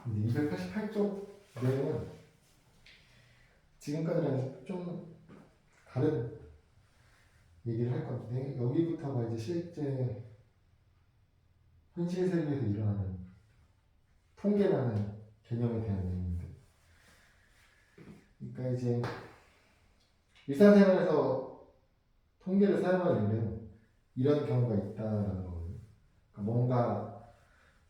이제 288쪽 내용은 지금까지랑 좀 다른 얘기를 할 건데, 여기부터가 이제 실제 현실 세계에서 일어나는 통계라는 개념에 대한 내용인데, 그러니까 이제 일상생활에서 통계를 사용하려면 이런 경우가 있다라는 거거든요. 그러니까 뭔가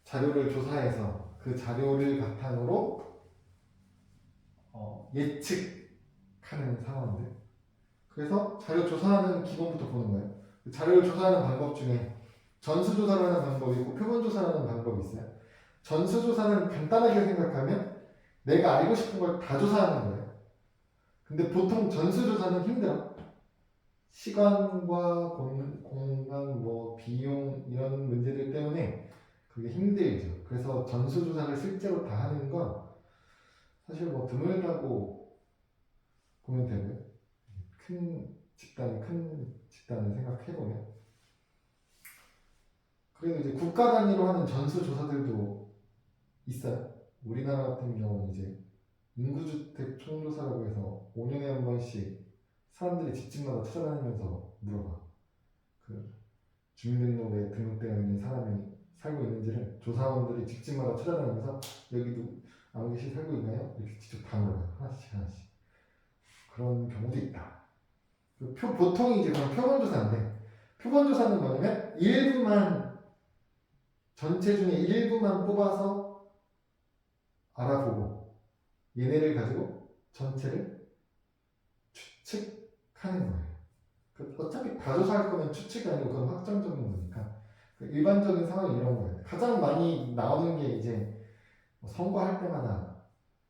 자료를 조사해서 그 자료를 바탕으로 예측하는 상황들. 그래서 자료 조사하는 기본부터 보는 거예요. 자료를 조사하는 방법 중에 전수조사를 하는 방법이 있고 표본조사를 하는 방법이 있어요. 전수조사는 간단하게 생각하면 내가 알고 싶은 걸 다 조사하는 거예요. 근데 보통 전수조사는 힘들어. 시간과 공간, 비용 이런 문제들 때문에 그게 힘들죠. 그래서 전수조사를 실제로 다 하는 건 사실 드물다고 보면 되고요. 큰 집단을 생각해보면. 그래도 이제 국가 단위로 하는 전수조사들도 있어요. 우리나라 같은 경우는 이제 인구주택 총조사라고 해서 5년에 한 번씩 사람들이 집집마다 찾아다니면서 물어봐. 그 주민등록에 등록되어 있는 사람이 살고 있는지를 조사원들이 집집마다 찾아다니면서 여기도 아무 개씩 살고 있나요? 이렇게 직접 다 물어봐요. 하나씩. 그런 경우도 있다. 보통이 이제 그런 표본조사인데, 표본조사는 뭐냐면 전체 중에 일부만 뽑아서 알아보고 얘네를 가지고 전체를 추측하는 거예요. 어차피 다 조사할 거면 추측이 아니고 그건 확정적인 거니까. 일반적인 상황이 이런 거예요. 가장 많이 나오는 게 이제 선거할 때마다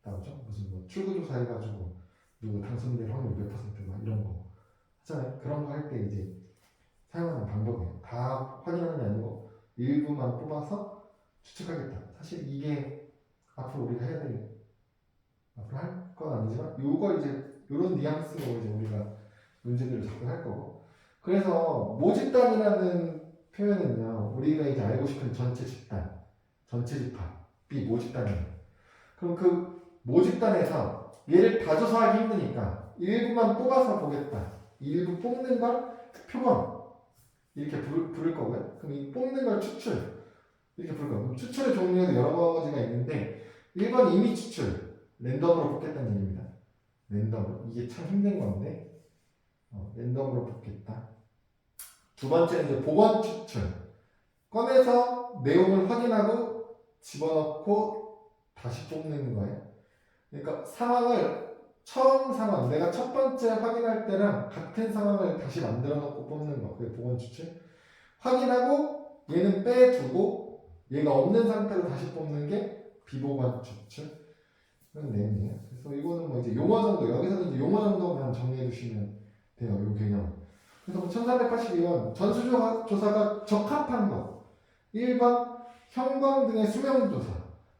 나오죠. 무슨 출구조사 해가지고 누구 당선될 확률 몇 퍼센트 막 이런 거 하잖아요. 그런 거 할 때 이제 사용하는 방법이에요. 다 확인하는 게 아니고 일부만 뽑아서 추측하겠다. 사실 이게 앞으로 우리가 해야 될, 앞으로 할 건 아니지만 요걸 이제 요런 뉘앙스로 이제 우리가 문제들을 자꾸 할 거고. 그래서 모집단이라는 표현은요, 우리가 이제 알고 싶은 전체 집단, 전체 집합이 모집단이에요. 그럼 그 모집단에서 얘를 다 조사하기 힘드니까 일부만 뽑아서 보겠다. 일부 뽑는 걸 표본 이렇게 부를 거고요. 그럼 이 뽑는 걸 추출 이렇게 부를 거고요. 추출의 종류에도 여러 가지가 있는데 1번 임의 추출, 랜덤으로 뽑겠다는 얘기입니다. 랜덤으로. 이게 참 힘든 건데 랜덤으로 뽑겠다. 두 번째는 이제 복원 추출. 꺼내서 내용을 확인하고 집어넣고 다시 뽑는 거예요. 그러니까 처음 상황, 내가 첫 번째 확인할 때랑 같은 상황을 다시 만들어 놓고 뽑는 거. 그게 복원 추출. 확인하고 얘는 빼두고 얘가 없는 상태로 다시 뽑는 게 비복원 추출. 그런 내용이에요. 그래서 이거는 이제 용어 정도, 여기서는 이제 용어 정도만 정리해 주시면 돼요. 이 개념. 그래서 1382번 전수조사가 적합한 것. 1번 형광 등의 수명조사.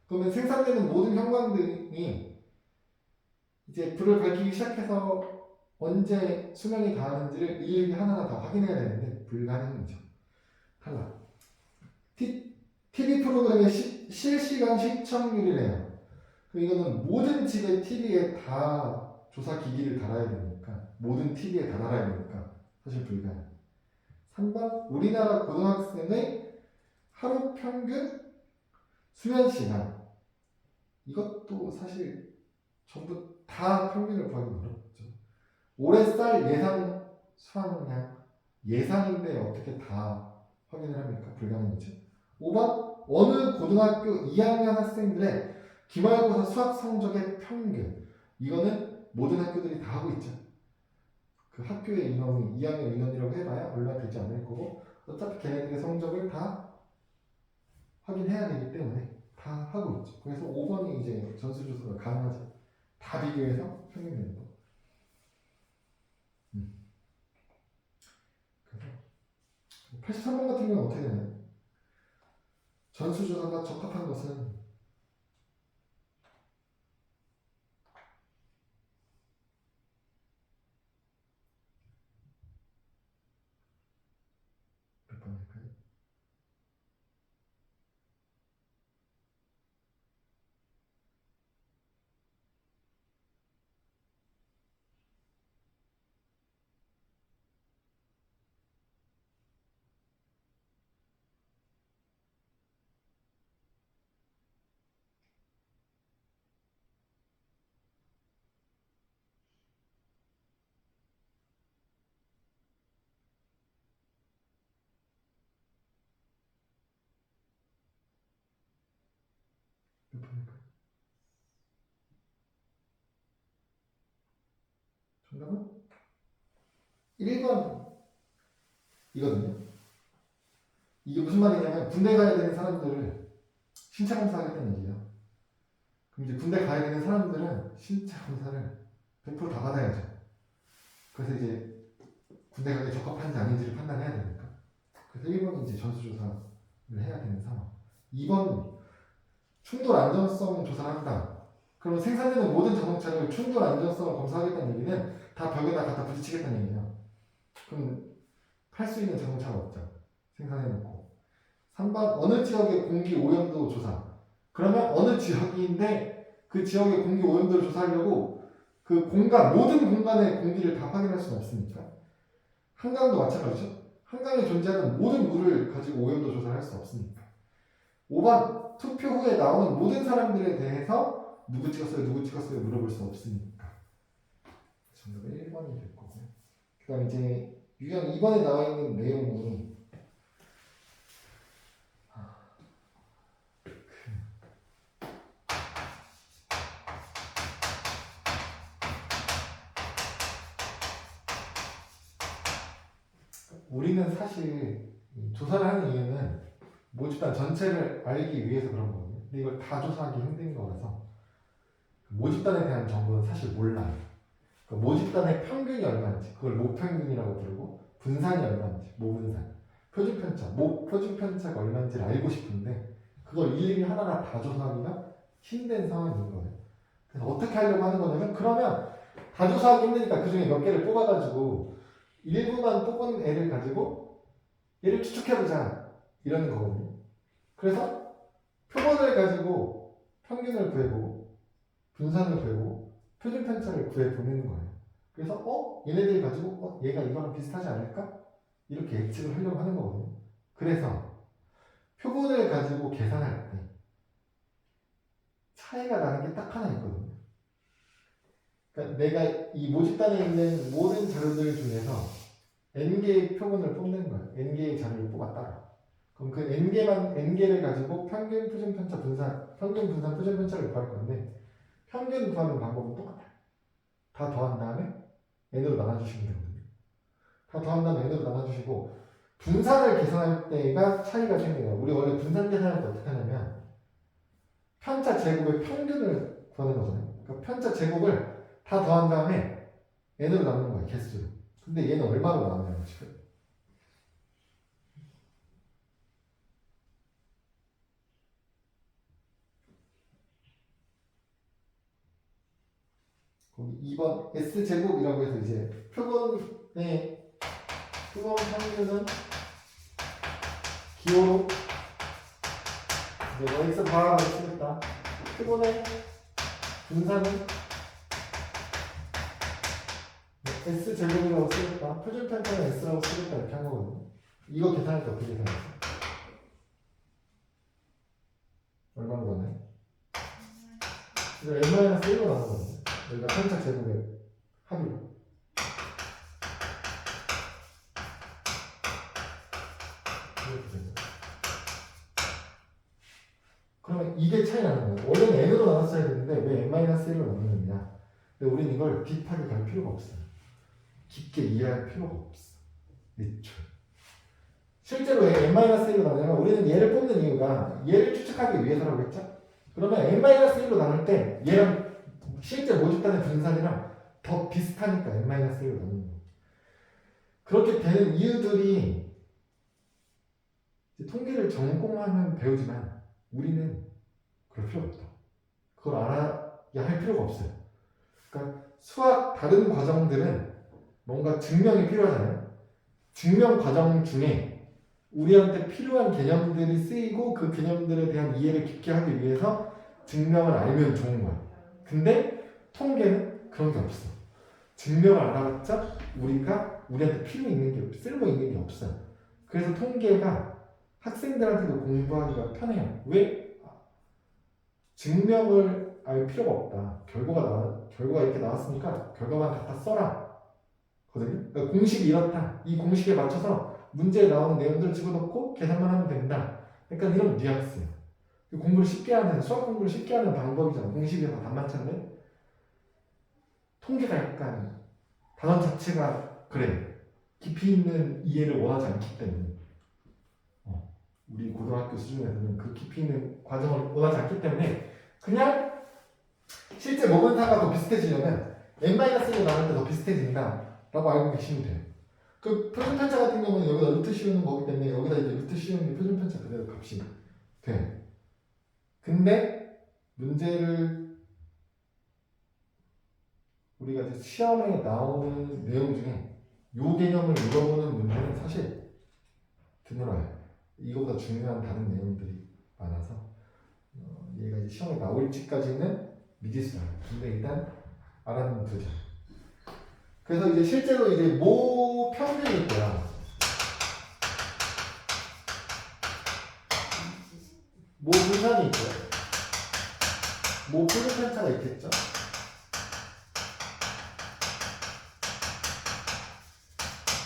그러면 생산되는 모든 형광등이 이제 불을 밝히기 시작해서 언제 수명이 다하는지를 일일이 하나하나 다 확인해야 되는데 불가능이죠. 탈락. TV 프로그램의 실시간 시청률이래요. 이거는 모든 집의 TV에 다 조사 기기를 달아야 되니까, 모든 TV에 다 달아야 되니까 사실 불가능. 3번 우리나라 고등학생의 하루 평균 수면 시간. 이것도 사실 전부 다 평균을 구하기 어렵죠. 올해 쌀 예상 수확량 예상인데 어떻게 다 확인을 합니까? 불가능이죠. 5번 어느 고등학교 2학년 학생들의 기말고사 수학 성적의 평균. 이거는 모든 학교들이 다 하고 있죠. 그 학교의 인원이 2학년 인원이라고 해봐야 얼마 되지 않을 거고 어차피 걔네들의 성적을 다 확인해야 되기 때문에 다 하고 있죠. 그래서 5번이 이제 전수조사가 가능하죠. 다 비교해서 평균 내는 거. 그래서 83번 같은 경우는 어떻게 되나요? 전수조사가 적합한 것은 몇 번일까요? 몇 번일까요? 정답은 1번 이거든요. 이게 무슨 말이냐면 군대 가야 되는 사람들을 신체 검사하겠다는 얘기예요. 그럼 이제 군대 가야 되는 사람들은 신체 검사를 100%다 받아야죠. 그래서 이제 군대 가기 적합한지 아닌지를 판단해야 되니까. 그래서 1번이 이제 전수조사를 해야 되는 상황. 2번 충돌 안전성 조사를 한다. 그럼 생산되는 모든 자동차를 충돌 안전성을 검사하겠다는 얘기는 다 벽에다 갖다 부딪히겠다는 얘기예요. 그럼 팔 수 있는 자동차가 없죠. 생산해놓고. 3번 어느 지역의 공기 오염도 조사. 그러면 어느 지역인데 그 지역의 공기 오염도를 조사하려고 그 공간, 모든 공간의 공기를 다 확인할 수는 없으니까. 한강도 마찬가지죠. 한강에 존재하는 모든 물을 가지고 오염도 조사를 할 수 없으니까. 5번 투표 후에 나오는 모든 사람들에 대해서 누구 찍었어요 물어볼 수 없으니까. 정답은 1번이 될 거고요. 그 다음 이제 유형 2번에 나와 있는 내용이 우리는 사실 조사를 하는 이유는 모집단 전체를 알기 위해서 그런 거거든요. 근데 이걸 다 조사하기 힘든 거라서 모집단에 대한 정보는 사실 몰라요. 그러니까 모집단의 평균이 얼마인지 그걸 모평균이라고 부르고 분산이 얼마인지 모분산, 표준편차, 표준편차가 얼마인지를 알고 싶은데 그걸 일일이 하나하나 다 조사하기가 힘든 상황인 거예요. 그래서 어떻게 하려고 하는 거냐면 그러면 다 조사하기 힘드니까 그 중에 몇 개를 뽑아가지고 일부만 뽑은 애를 가지고 얘를 추측해보자 이러는 거거든요. 그래서 표본을 가지고 평균을 구해보고 분산을 구해보고 표준편차를 구해보는 거예요. 그래서 얘네들이 가지고 얘가 이거랑 비슷하지 않을까? 이렇게 예측을 하려고 하는 거거든요. 그래서 표본을 가지고 계산할 때 차이가 나는 게 딱 하나 있거든요. 그러니까 내가 이 모집단에 있는 모든 자료들 중에서 n개의 표본을 뽑는 거예요. n개의 자료를 뽑았다가. 그럼 그 n개를 가지고 평균, 표준편차, 분산, 평균, 분산, 표준편차를 구할 건데 평균 구하는 방법은 똑같아요. 다 더한 다음에 n으로 나눠주시면 되거든요. 다 더한 다음에 n으로 나눠주시고 분산을 계산할 때가 차이가 생겨요. 우리 원래 분산 계산할 때 어떻게 하냐면 편차 제곱의 평균을 구하는 거잖아요. 그러니까 편차 제곱을 다 더한 다음에 n으로 나누는 거예요. 개수로. 근데 얘는 얼마로 나누냐면 지금 거기 2번 S제곱이라고 해서 이제 표본의 표본 평균은 기호로 이제 X 바라고 쓰겠다. 표본의 분산은 S제곱이라고 쓰겠다. 표준편차는 S라고 쓰겠다. 이렇게 한 거거든요. 이거 계산할 때 어떻게 계산했어? 얼마로 나네? 이거 n-1로 나누거든요. 여기가 편차 제곱의 합이고. 이렇게 되죠. 그러면 이게 차이 나는 거예요. 원래는 n으로 나눴어야 되는데 왜 n-1로 나누느냐. 근데 우리는 이걸 딥하게 갈 필요가 없어요. 깊게 이해할 필요가 없어. 애초에. 실제로 왜 n-1로 나누냐면 우리는 얘를 뽑는 이유가 얘를 추측하기 위해서라고 했죠? 그러면 n-1로 나눌 때 얘랑 실제 모집단의 분산이랑 더 비슷하니까 n-1로 나누는 거예요. 그렇게 되는 이유들이 통계를 전공하면 배우지만 우리는 그럴 필요 없다. 그걸 알아야 할 필요가 없어요. 그러니까 수학 다른 과정들은 뭔가 증명이 필요하잖아요. 증명 과정 중에 우리한테 필요한 개념들이 쓰이고 그 개념들에 대한 이해를 깊게 하기 위해서 증명을 알면 좋은 거야. 근데 통계는 그런 게 없어. 증명을 알아봤자 우리한테 필요 있는 게 쓸모 있는 게 없어요. 그래서 통계가 학생들한테도 공부하기가 편해요. 왜? 증명을 알 필요가 없다. 결과가 이렇게 나왔으니까 결과만 갖다 써라. 거든요. 그러니까 공식이 이렇다. 이 공식에 맞춰서 문제에 나오는 내용들을 집어넣고 계산만 하면 된다. 약간 이런 뉘앙스예요. 공부를 쉽게 하는, 수학 공부를 쉽게 하는 방법이잖아. 공식에서 답만 찾는. 통계가 약간 단원 자체가 그래. 깊이 있는 이해를 원하지 않기 때문에. 우리 고등학교 수준에서는 그 깊이 있는 과정을 원하지 않기 때문에 그냥 실제 모멘타가 더 비슷해지려면 n-1로 나눌 때 더 비슷해진다 라고 알고 계시면 돼요. 그 표준편차 같은 경우는 여기다 루트 씌우는 거기 때문에 여기다 이제 루트 씌우는 게 표준편차 그대로 값이 돼. 근데 문제를 우리가 이제 시험에 나오는 내용 중에 요 개념을 물어보는 문제는 사실 드물어요. 이거보다 중요한 다른 내용들이 많아서 얘가 이제 시험에 나올지까지는 미지수예요. 근데 일단 알아두면 되죠. 그래서 이제 실제로 이제 모 평균일 거야. 모 분산이 있고요. 모 표준편차가 있겠죠.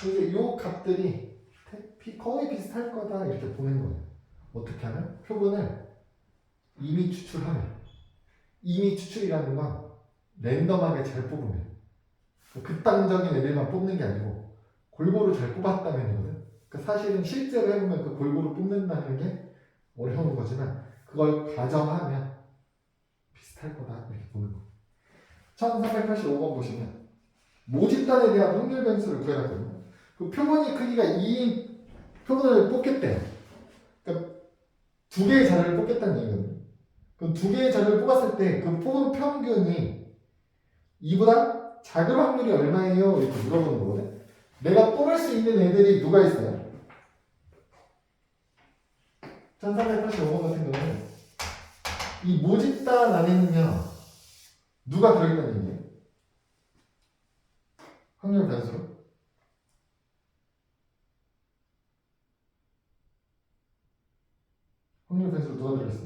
이제 요 값들이 거의 비슷할 거다 이렇게 보는 거예요. 어떻게 하면? 표본을 이미 추출이라는 건 랜덤하게 잘 뽑으면 극단적인 애들만 뽑는 게 아니고 골고루 잘 뽑았다면이거든. 그러니까 사실은 실제로 해보면 그 골고루 뽑는다는 게 어려운 거지만 그걸 가정하면 비슷할 거다 이렇게 보는 거. 1385번 보시면 모집단에 대한 확률 변수를 구해놨거든요. 그 표본이 크기가 2인 표본을 뽑겠대요. 그러니까 두 개의 자료를 뽑겠다는 얘기거든요. 그럼 두 개의 자료를 뽑았을 때 그 표본 평균이 이보다 작을 확률이 얼마예요? 이렇게 물어보는 거거든. 내가 뽑을 수 있는 애들이 누가 있어요? 1385번 같은 경우는 이 모집단 안에는요 누가 들어있다는 얘기예요? 확률 변수로. 확률 변수로 누가 들어있어?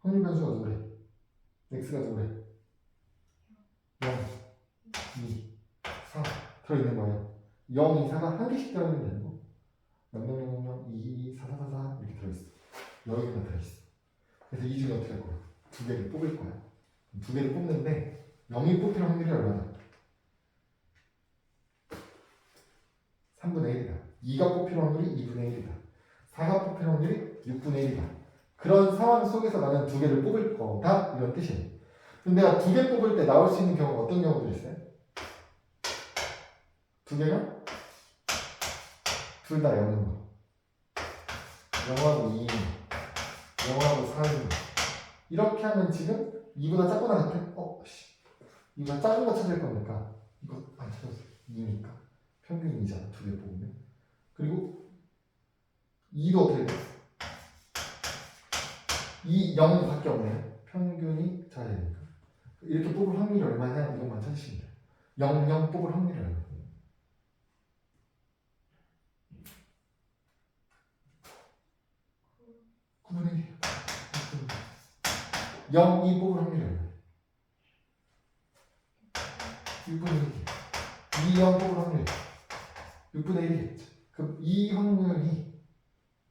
확률 변수가 누구래? x가 누구래? 0, 2, 4 들어있는 거예요. 0, 2, 4가 한 개씩 들어있는 게 아니고 0, 0, 0, 0, 2, 2, 4, 4, 4, 4 이렇게 들어있어. 여기만 들어있어. 그래서 이 중에 어떻게 할 거야? 두 개를 뽑을 거야. 두 개를 뽑는데 0이 뽑힐 확률이 얼마나? 3분의 1이다. 2가 뽑힐 확률이 2분의 1이다. 4가 뽑힐 확률이 6분의 1이다. 그런 상황 속에서 나는 두 개를 뽑을 거다 이런 뜻이에요. 근데 내가 두 개 뽑을 때 나올 수 있는 경우가 어떤 경우들이 있어요? 두 개가 둘 다 0인 거. 0하고 2인 거. 0하고 4인 거. 이렇게 하면 지금 2보다 작거나 같아? 이거 작은 거 찾을 거니까 이거 안 찾았어. 2니까 평균이 2잖아. 두 개 뽑으면. 그리고 2도 어떻게 돼? 2, 0밖에 없네요. 평균이 작아야 되니까. 이렇게 뽑을 확률이 얼마냐? 이것만 찾으시면 돼요. 0, 0 뽑을 확률이 얼마냐? 9분의 1이에요. 0, 2 뽑을 확률이 얼마냐? 6분의 1이에요. 2, 0 뽑을 확률이 6분의 1이겠죠. 그럼 이 확률이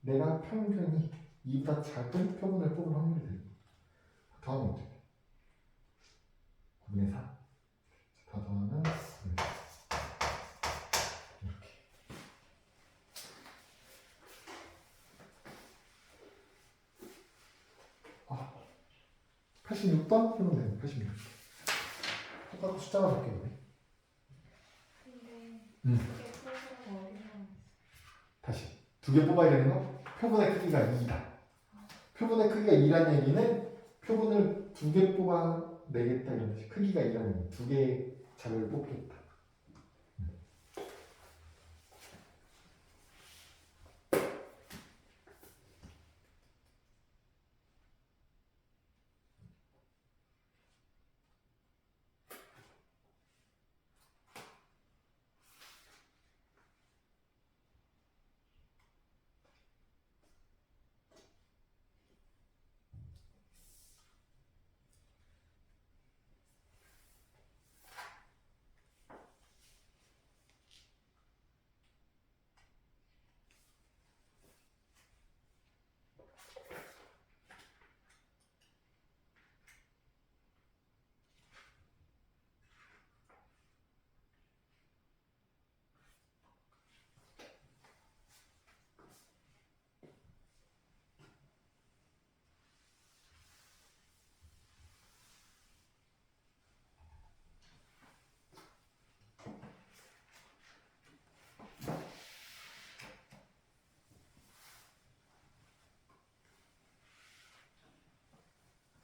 내가 평균이 2보다 작은 표본을 뽑을 확률이 되는 거예요. 더하면 어떻게 돼? 9분의 4. 다 더하면 9분의 4. 이렇게. 아, 86번 해보면 돼요. 86. 똑같은 숫자가 바뀌네. 다시 두 개 뽑아야 되는 거? 표본의 크기가 2다. 표본의 크기가 2란 얘기는 표본을 두 개 뽑아 내겠다 이런 뜻이. 크기가 2라는 얘기. 두 개의 자료를 뽑겠다.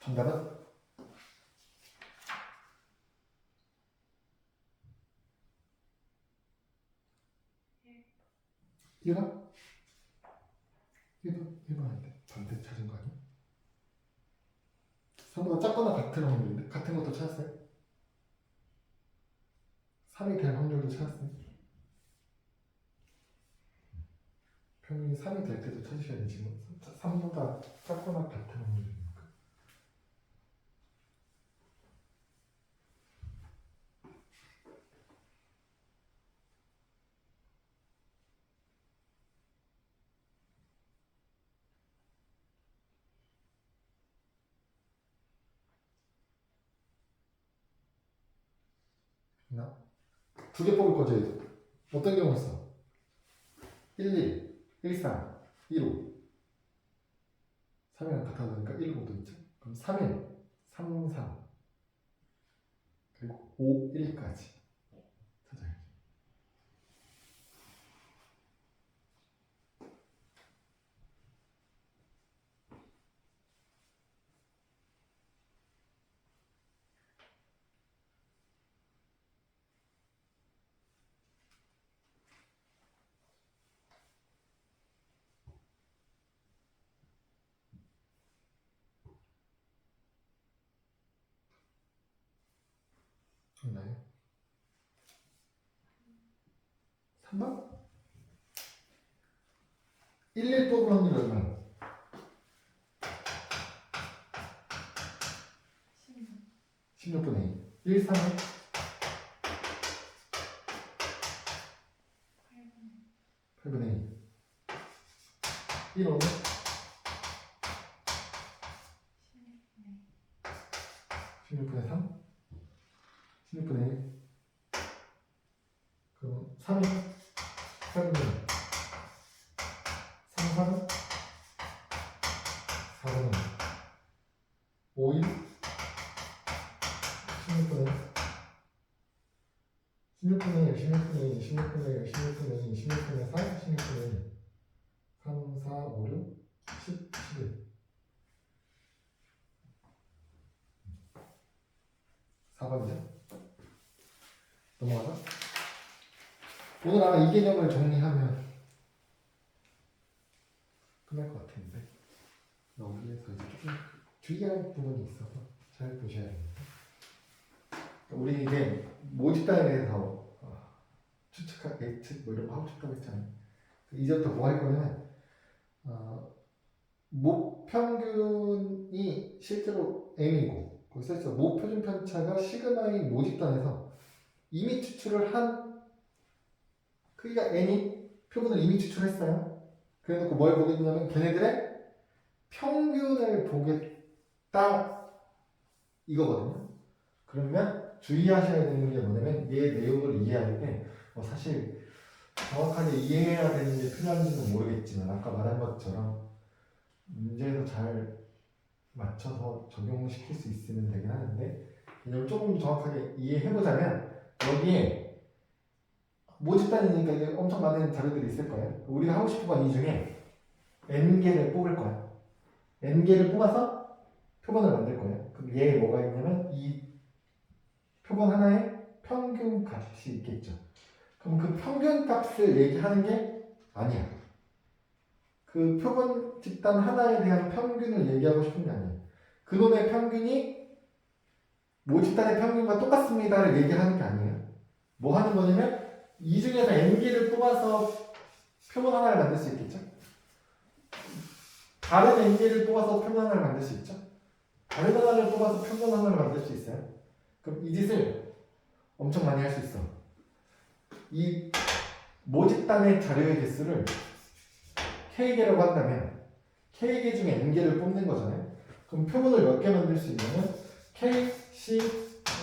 정답은 1번? 1번 아닌데 반대 찾은 거 아니야? 상보다 작거나 같은 확률인데 같은 것도 찾았어요? 3이 될 확률도 찾았어요? 평균이 3이 될 때도 찾으셔야 되지 뭐 3보다 작거나 같은 확률이니까 나? 두 개 뽑을 거죠 얘도 어떤 경우 있어? 11, 13, 15 3이랑 같아지니까 1, 5도 있죠 그럼 3일, 3, 3 그리고 5, 1까지 찾아야지 있나요? 3번? 11 뽑을 확률이 얼마나? 16분의 2 1, 3은 8분의 2 1, 5는 16분의 3 16분의 1 그럼 3이 8분의 2 3, 3은 4분의 2 5, 1 16분의 1 16분의 1 16분의 1 16분의 1 16분의 2 16분의 4 16분의 1 3, 4, 5, 6 10, 11 4번이죠? 넘어가서 오늘 아마 이 개념을 정리하면 끝날 것 같은데 여기에서 이제 조금 주의할 부분이 있어서 잘 보셔야 됩니다. 우리 이제 모집단에 대해서 예측 뭐 이런 거 하고 싶다고 했잖아요. 이제부터 뭐 할 거냐면 모평균이 실제로 m이고 거기서 해서 모표준 편차가 시그마인 모집단에서 이미 추출을 한 크기가 n인 표본을 이미 추출했어요. 그래놓고 뭘 보겠냐면 걔네들의 평균을 보겠다 이거거든요. 그러면 주의하셔야 되는 게 뭐냐면 얘 내용을 이해할 때 사실 정확하게 이해해야 되는 게 필요한지는 모르겠지만 아까 말한 것처럼 문제에서 잘 맞춰서 적용시킬 수 있으면 되긴 하는데 이걸 조금 정확하게 이해해보자면 여기에 모집단이니까 이게 엄청 많은 자료들이 있을 거예요. 우리가 하고 싶은 건 이 중에 n개를 뽑을 거야. n개를 뽑아서 표본을 만들 거예요. 그럼 얘에 뭐가 있냐면 이 표본 하나에 평균 값이 있겠죠. 그럼 그 평균 값을 얘기하는 게 아니야. 그 표본 집단 하나에 대한 평균을 얘기하고 싶은 게 아니에요. 그놈의 평균이 모집단의 평균과 똑같습니다를 얘기하는 게 아니에요. 뭐 하는 거냐면 이 중에서 n개를 뽑아서 표본 하나를 만들 수 있겠죠. 다른 n개를 뽑아서 표본 하나를 만들 수 있죠. 다른 하나를 뽑아서 표본 하나를 만들 수 있어요. 그럼 이 짓을 엄청 많이 할 수 있어. 이 모집단의 자료의 개수를 K개라고 한다면 K개 중에 N개를 뽑는 거잖아요. 그럼 표본을 몇 개 만들 수 있냐면 K, C,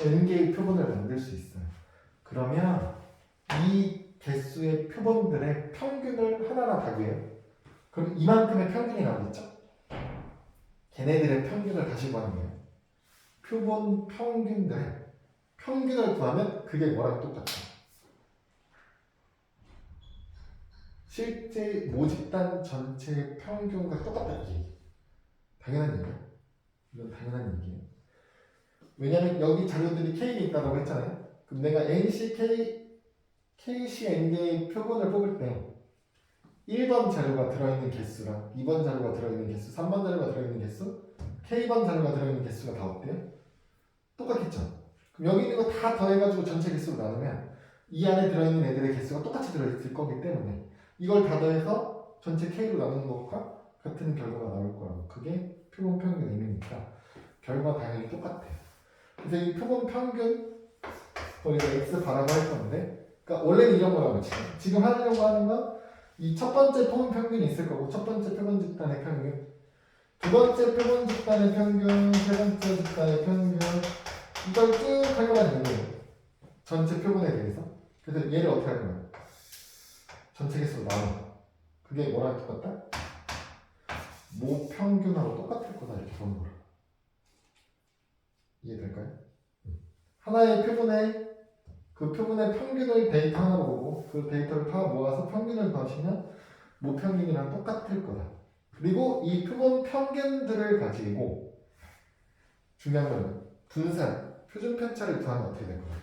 N개의 표본을 만들 수 있어요. 그러면 이 개수의 표본들의 평균을 하나하나 다 구해요. 그럼 이만큼의 평균이 나오겠죠? 걔네들의 평균을 다시 구하는 거예요. 표본 평균들의 평균을 구하면 그게 뭐랑 똑같아? 실제 모집단 전체의 평균과 똑같다는 얘기. 당연한 얘기야. 이건 당연한 얘기예요. 왜냐면 여기 자료들이 K에 있다고 했잖아요. 그럼 내가 KCND의 표본을 뽑을 때 1번 자료가 들어있는 개수랑 2번 자료가 들어있는 개수, 3번 자료가 들어있는 개수, K번 자료가 들어있는 개수가 다 어때요? 똑같겠죠? 그럼 여기 있는 거 다 더해가지고 전체 개수로 나누면 이 안에 들어있는 애들의 개수가 똑같이 들어있을 거기 때문에 이걸 다 더해서 전체 K로 나누는 것과 같은 결과가 나올 거라고. 그게 표본 평균 의미니까 결과 당연히 똑같아요. 그래서 이 표본 평균 우리가 X 바라고 할 건데, 그러니까 원래는 이런 거라고 지금 하려고 하는 건 이 첫 번째 표본 평균이 있을 거고, 첫 번째 표본 집단의 평균, 두 번째 표본 집단의 평균, 세 번째 집단의 평균, 이걸 쭉 활용하는 거예요. 전체 표본에 대해서. 그래서 얘를 어떻게 할 거예요? 전체 개수로 나눠. 그게 뭐랑 똑같다? 모평균하고 똑같을 거다 이렇게 보는 거라. 이해될까요? 하나의 표본에 그 표본의 평균을 데이터 하나로 보고 그 데이터를 다 모아서 평균을 더하시면 모평균이랑 똑같을 거다. 그리고 이 표본 평균들을 가지고 중요한 건 분산, 표준 편차를 구하면 어떻게 될 거야?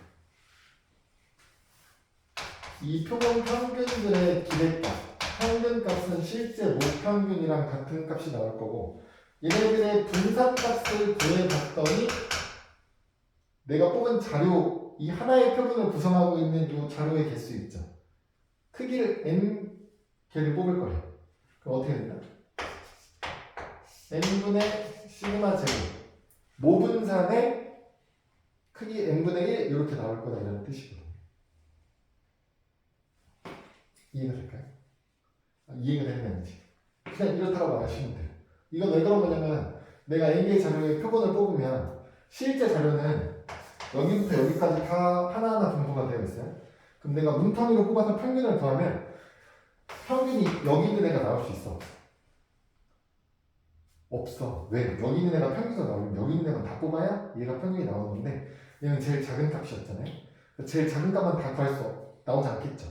이 표본 평균들의 기대값, 평균값은 실제 모평균이랑 같은 값이 나올 거고 얘네들의 분산값을 구해봤더니 내가 뽑은 자료, 이 하나의 표본을 구성하고 있는 이 자료의 개수 있죠. 크기를 n 개를 뽑을 거예요. 그럼 어떻게 된다? n분의 시그마 제곱 모분산의 크기 n분의 1 이렇게 나올 거다 이런 뜻이거든요. 이해가 될까요? 이해가 되는 게 아니지. 그냥 이렇다고 말하시면 돼요. 이건 왜 그런 거냐면 내가 n개의 자료의 표본을 뽑으면 실제 자료는 여기부터 여기까지 다 하나하나 분포가 되어 있어요. 그럼 내가 뭉텅이로 뽑아서 평균을 구하면 평균이 여기 있는 애가 나올 수 있어? 없어. 왜? 여기 있는 애가 평균으로 나오면 여기 있는 애만 다 뽑아야 얘가 평균이 나오는데 얘는 제일 작은 값이었잖아요. 제일 작은 값만 다 구할 수 나오지 않겠죠.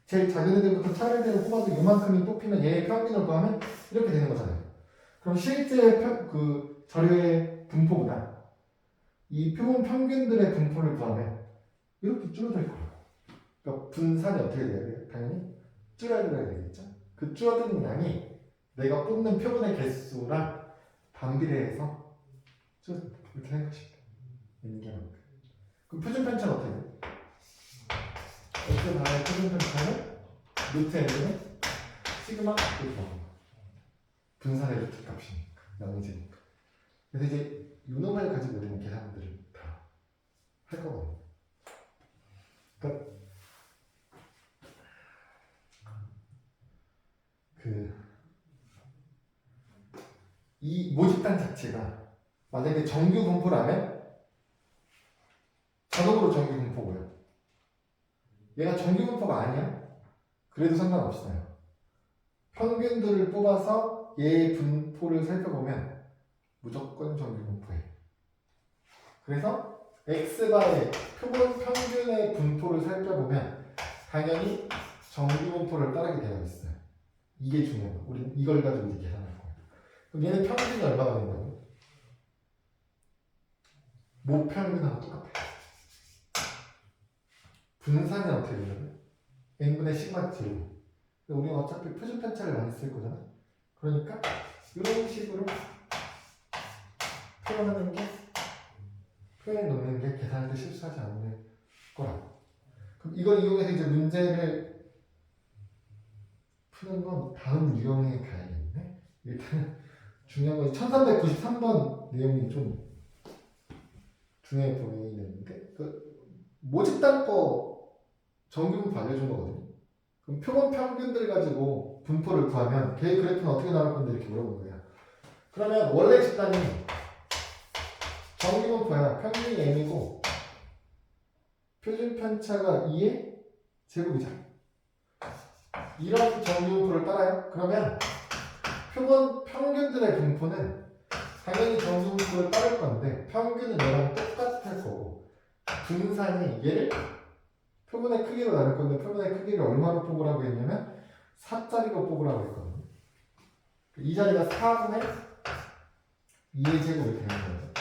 제일 작은 애들부터 차례대로 뽑아서 요만큼이 뽑히면 얘의 평균을 구하면 이렇게 되는 거잖아요. 그럼 실제 그 자료의 분포보다 이 표본 평균들의 분포를 구하면 이렇게 줄어들 거예요. 그러니까 분산이 어떻게 돼야 돼요? 당연히 줄어들어야 되겠죠. 그 줄어드는 양이 내가 뽑는 표본의 개수랑 반비례해서 줄어든다. 이렇게 생각하시면 돼요. 그럼 표준 편차는 어떻게 돼요? X 반의 표준 편차는 루트 n분의 시그마 루트 분산의 루트 값이니까 나머지니까. 그래서 이제 요놈을 가지고 우리는 계산들을 다 할 거거든요. 그러니까 이 모집단 자체가 만약에 정규 분포라면 자동으로 정규 분포고요. 얘가 정규 분포가 아니야? 그래도 상관없어요. 평균들을 뽑아서 얘의 분포를 살펴보면 무조건 정규 분포예요. 그래서 x바의 표본 평균의 분포를 살펴보면 당연히 정규 분포를 따르게 되어 있어요. 이게 중요한 거예요. 우리는 이걸 가지고 이제 계산할 거예요. 그럼 얘는 평균이 얼마가 된다고? 모평균하고 똑같아요. 분산은 어떻게 되냐면 n분의 시그마 제곱. 우리는 어차피 표준 편차를 많이 쓸 거잖아. 그러니까 이런 식으로 표현하는 게 표현해 놓는 게 계산할 때 실수하지 않는 거라고. 그럼 이걸 이용해서 이제 문제를 푸는 건 다음 유형에 가야겠네. 일단 중요한 건 1393번 내용이 좀 중요해 보이는데 그 모집단 거 정규 분포 알려준 거거든요. 그럼 표본 평균들 가지고 분포를 구하면 걔 그래프는 어떻게 나올 건데 이렇게 물어본 거야. 그러면 원래 집단이 정규 분포야. 평균이 n이고 표준 편차가 2의 제곱이잖아. 이런 정규 분포를 따라요. 그러면 표본 평균들의 분포는 당연히 정규 분포를 따를 건데 평균은 얘랑 똑같을 거고 분산이 얘를 표본의 크기로 나눌 건데 표본의 크기를 얼마로 뽑으라고 했냐면 4짜리로 뽑으라고 했거든요. 이 자리가 4분의 2의 제곱 이렇게 되는 거죠.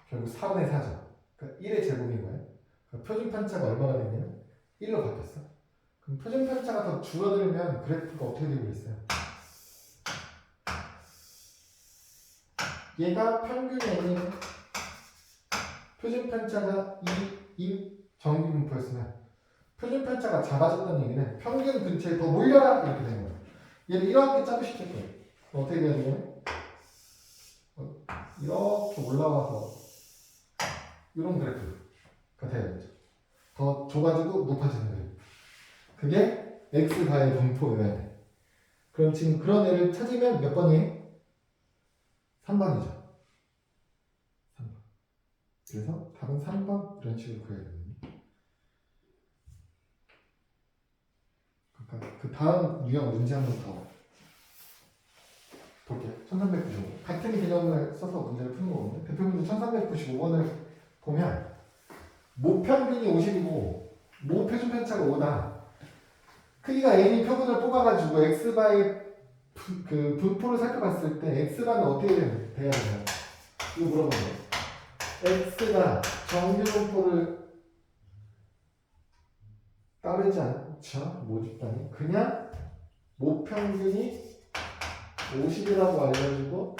결국 4분의 4죠. 그러니까 1의 제곱인 거예요. 그러니까 표준 편차가 얼마가 되냐면 1로 바뀌었어. 그럼 표준 편차가 더 줄어들면 그래프가 어떻게 되고 있어요? 얘가 평균이 아니면 표준 편차가 2인 정규 분포였으면 표준 편차가 작아졌다는 얘기는 평균 근처에 더 몰려라 이렇게 되는 거예요. 얘를 이렇게 짜부시킬 거예요. 어떻게 돼야 되냐면 이렇게 올라와서 이런 그래프가 돼야겠죠. 더 좁아지고 높아지는 거예요. 그게 x바의 분포여야 돼. 그럼 지금 그런 애를 찾으면 몇 번이에요? 3번이죠. 3번. 그래서 답은 3번 이런 식으로 그려야 되거든요. 그러니까 그 다음 유형 문제 한 번 더 볼게요. 1395. 같은 개념을 써서 문제를 푸는 거거든요. 대표 문제 1395번을 보면 모평균이 50이고 모표준 편차가 5다. 크기가 n이 표본을 뽑아가지고 x바의 그 분포를 살펴봤을 때 x바는 어떻게 돼야 되나요? 이거 물어보는 거예요. x가 정규 분포를 따르지 않죠. 모집단이 그냥 모평균이 50이라고 알려주고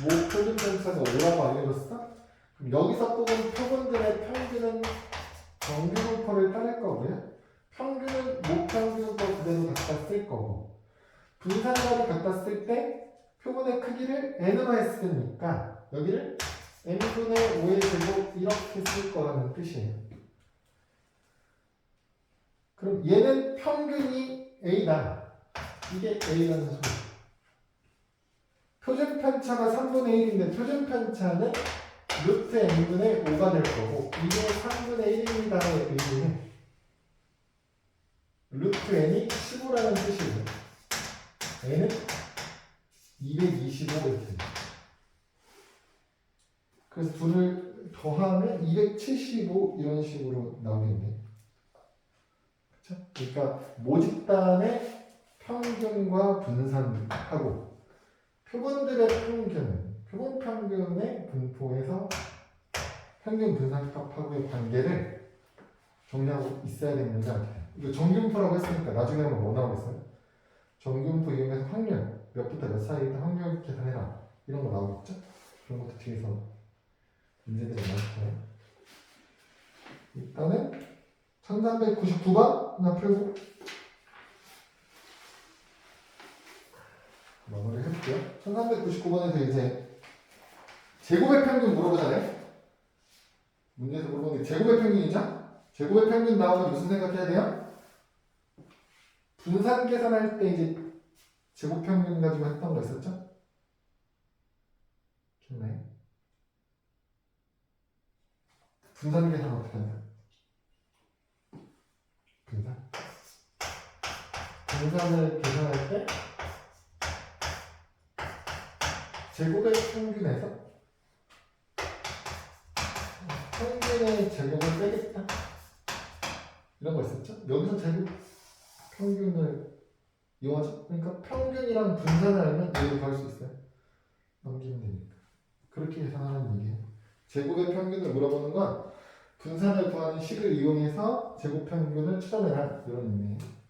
모표준 편차가 5라고 알려줬어? 그럼 여기서 뽑은 표본들의 평균은 정규 분포를 따를 거고요. 평균은 모평균도 그대로 갖다 쓸 거고 분산값을 갖다 쓸 때 표본의 크기를 n으로 했으니까 여기를 n분의 5의 제곱 이렇게 쓸 거라는 뜻이에요. 그럼 얘는 평균이 a다. 이게 a라는 소리. 표준 편차가 3분의 1인데 표준 편차는 루트 n분의 5가 될 거고 이게 3분의 1입니다의 의미는 루트 n이 15라는 뜻이에요. n은 225 이렇게 됩니다. 그래서 둘을 더하면 275 이런 식으로 나오겠네. 그렇죠? 그러니까 모집단의 평균과 분산하고 표본들의 평균은 표본 평균의 분포에서 평균 분산값하고의 관계를 정리하고 있어야 되는 문제 같아요. 이거 정균포라고 했으니까 나중에 하면 뭐 나오겠어요? 정균포 이용해서 확률 몇부터 몇 사이부터 확률 계산해라 이런 거 나오겠죠? 그런 것도 뒤에서 문제들이 많고요. 일단은 1399번 하나 풀고 마무리 해볼게요. 1399번에서 이제 제곱의 평균 물어보잖아요. 문제에서 물어보는 게 제곱의 평균이죠? 제곱의 평균 나오면 무슨 생각해야 돼요? 분산 계산할 때 이제 제곱 평균 가지고 했던 거 있었죠? 기억나요? 분산 계산 어떻게 하냐? 분산을 계산할 때 제곱의 평균에서 평균의 제곱을 빼겠다 이런 거 있었죠? 여기서 제곱 평균을 이용하죠? 그러니까 평균이랑 분산을 알면 여기를 구할 수 있어요. 넘기면 되니까 그렇게 계산하는 얘기예요. 제곱의 평균을 물어보는 건 분산을 구하는 식을 이용해서 제곱 평균을 찾아내라 이런 의미예요.